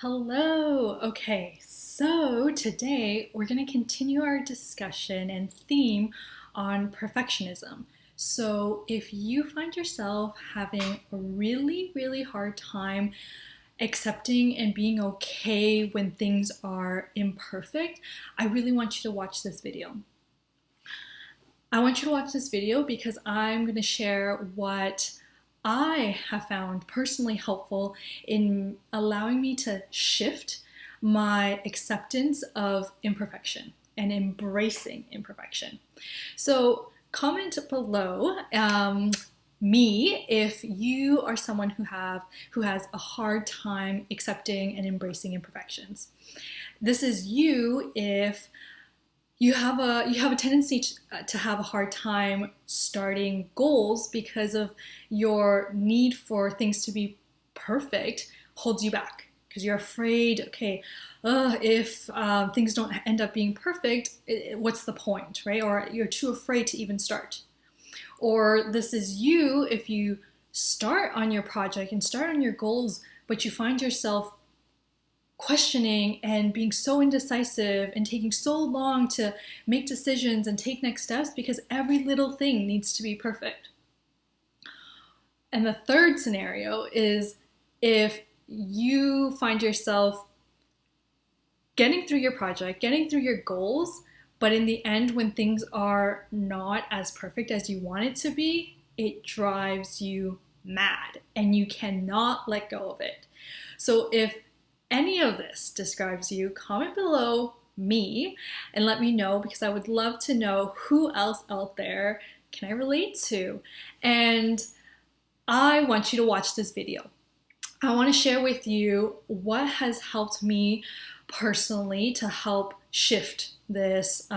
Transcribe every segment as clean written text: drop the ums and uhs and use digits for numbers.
Hello. Okay, so today we're going to continue our discussion and theme on perfectionism. So, if you find yourself having a really hard time accepting and being okay when things are imperfect, I really want you to watch this video. I want you to watch this video because I'm going to share what I have found personally helpful in allowing me to shift my acceptance of imperfection and embracing imperfection. So comment below me if you are someone who has a hard time accepting and embracing imperfections. This is you if you have a tendency to have a hard time starting goals because of your need for things to be perfect holds you back because you're afraid, okay, if things don't end up being perfect, what's the point, right? Or you're too afraid to even start. Or this is you if you start on your project and start on your goals, but you find yourself questioning and being so indecisive and taking so long to make decisions and take next steps because every little thing needs to be perfect. And the third scenario is if you find yourself getting through your project, getting through your goals, but in the end, when things are not as perfect as you want it to be, it drives you mad and you cannot let go of it. So if any of this describes you, comment below me and let me know because I would love to know who else out there can I relate to. And I want you to watch this video. I want to share with you what has helped me personally to help shift this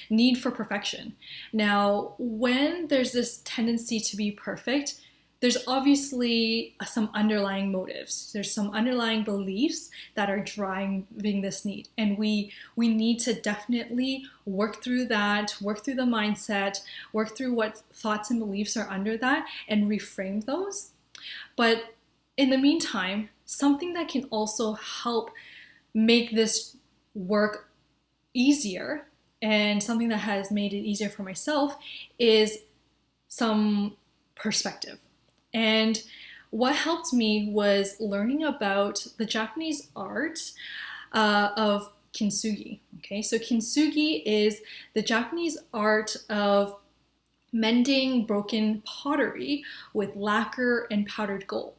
need for perfection. Now, when there's this tendency to be perfect, there's obviously some underlying motives. There's some underlying beliefs that are driving this need. And we need to definitely work through that, work through the mindset, work through what thoughts and beliefs are under that and reframe those. But in the meantime, something that can also help make this work easier and something that has made it easier for myself is some perspective. And what helped me was learning about the Japanese art of *𝐡𝐚𝐲𝐶. Okay, so *𝐡𝐚𝐲𝐶 is the Japanese art of mending broken pottery with lacquer and powdered gold.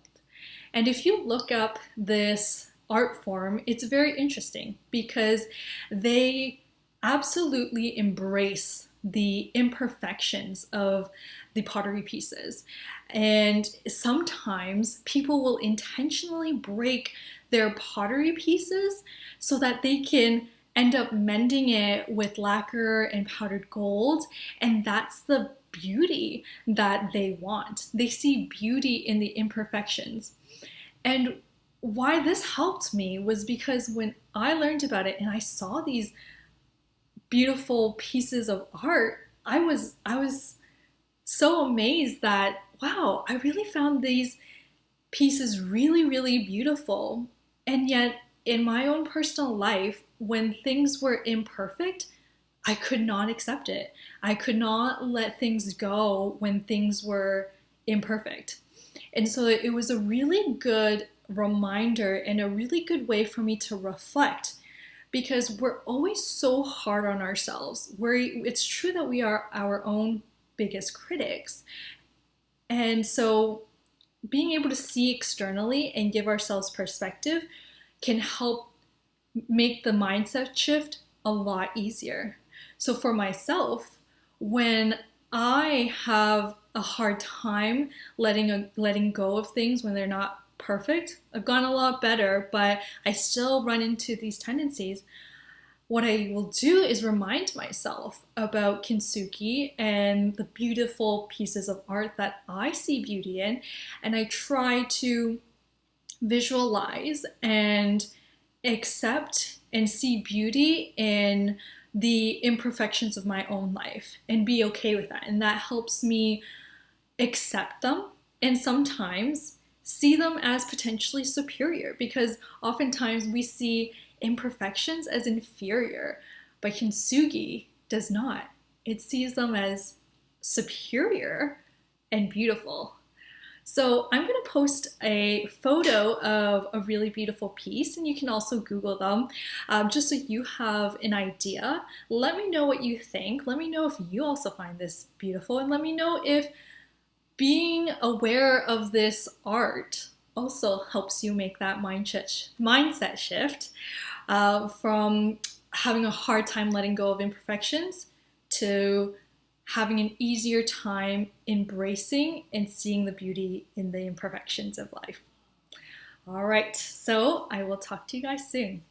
And if you look up this art form, it's very interesting because they absolutely embrace the imperfections of the pottery pieces. And sometimes people will intentionally break their pottery pieces so that they can end up mending it with lacquer and powdered gold. And that's the beauty that they want. They see beauty in the imperfections. And why this helped me was because when I learned about it and I saw these beautiful pieces of art, I was so amazed that, wow, I really found these pieces really beautiful. And yet in my own personal life, when things were imperfect, I could not accept it. I could not let things go when things were imperfect. And so it was a really good reminder and a really good way for me to reflect, because we're always so hard on ourselves. It's true that we are our own biggest critics. And so being able to see externally and give ourselves perspective can help make the mindset shift a lot easier. So for myself, when I have a hard time letting go of things when they're not perfect, I've gotten a lot better, but I still run into these tendencies. What I will do is remind myself about *𝐡𝐚𝐲𝐶 and the beautiful pieces of art that I see beauty in, and I try to visualize and accept and see beauty in the imperfections of my own life and be okay with that. And that helps me accept them. And sometimes see them as potentially superior, because oftentimes we see imperfections as inferior, but kintsugi does not. It sees them as superior and beautiful. So I'm going to post a photo of a really beautiful piece, and you can also Google them, just so you have an idea. Let me know what you think. Let me know if you also find this beautiful, and let me know if being aware of this art also helps you make that mindset shift, from having a hard time letting go of imperfections to having an easier time embracing and seeing the beauty in the imperfections of life. All right, so I will talk to you guys soon.